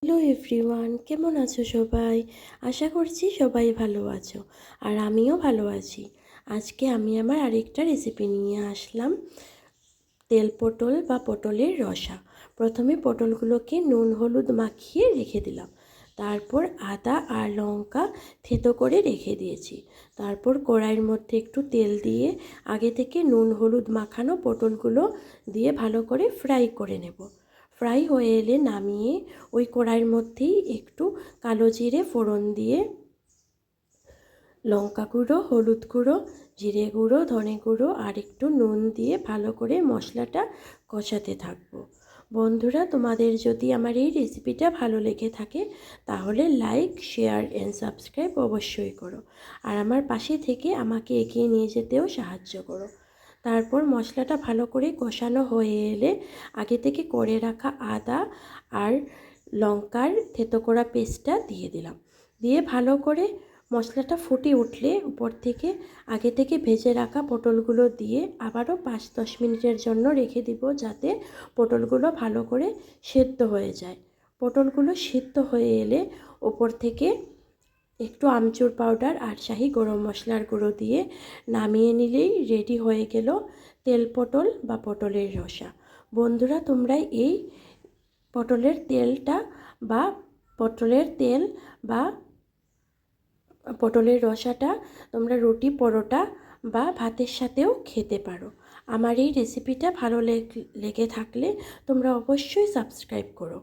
Hello everyone, কেমন আছো সবাই? আশা করছি সবাই ভালো আছো আর আমিও ভালো আছি। আজকে আমি আমার আরেকটা রেসিপি নিয়ে আসলাম, তেল পটল বা পটলের রসা। প্রথমে পটলগুলোকে নুন হলুদ মাখিয়ে রেখে দিলাম। তারপর আদা আর লঙ্কা থেতো করে রেখে দিয়েছি। তারপর কড়াইয়ের মধ্যে একটু তেল দিয়ে আগে থেকে নুন হলুদ মাখানো পটলগুলো দিয়ে ভালো করে ফ্রাই করে নেব। ফ্রাই হয়ে এলে নামিয়ে ওই কড়াইয়ের মধ্যেই একটু কালো জিরে ফোড়ন দিয়ে লঙ্কা গুঁড়ো, হলুদ গুঁড়ো, জিরে গুঁড়ো, ধনে গুঁড়ো আর একটু নুন দিয়ে ভালো করে মশলাটা কষাতে থাকবো। বন্ধুরা, তোমাদের যদি আমার এই রেসিপিটা ভালো লেগে থাকে তাহলে লাইক, শেয়ার অ্যান্ড সাবস্ক্রাইব অবশ্যই করো। আর আমার পাশে থেকে আমাকে এগিয়ে নিয়ে যেতেও সাহায্য করো। তারপর মশলাটা ভালো করে কষানো হয়ে এলে আগে থেকে করে রাখা আদা আর লঙ্কার থেতো করা পেস্টটা দিয়ে দিলাম। দিয়ে ভালো করে মশলাটা ফুটে উঠলে উপর থেকে আগে থেকে ভেজে রাখা পটলগুলো দিয়ে আবারও 5-10 মিনিটের জন্য রেখে দিব, যাতে পটলগুলো ভালো করে সেদ্ধ হয়ে যায়। পটলগুলো সেদ্ধ হয়ে এলে উপর থেকে একটু আমচুর পাউডার আর শাহি গরম মশলার গুঁড়ো দিয়ে নামিয়ে নিলেই রেডি হয়ে গেল তেল পটল বা পটলের রসা। বন্ধুরা, তোমরা এই পটলের তেলটা বা পটলের তেল বা পটলের রসাটা তোমরা রুটি, পরোটা বা ভাতের সাথেও খেতে পারো। আমার এই রেসিপিটা ভালো লেগে থাকলে তোমরা অবশ্যই সাবস্ক্রাইব করো।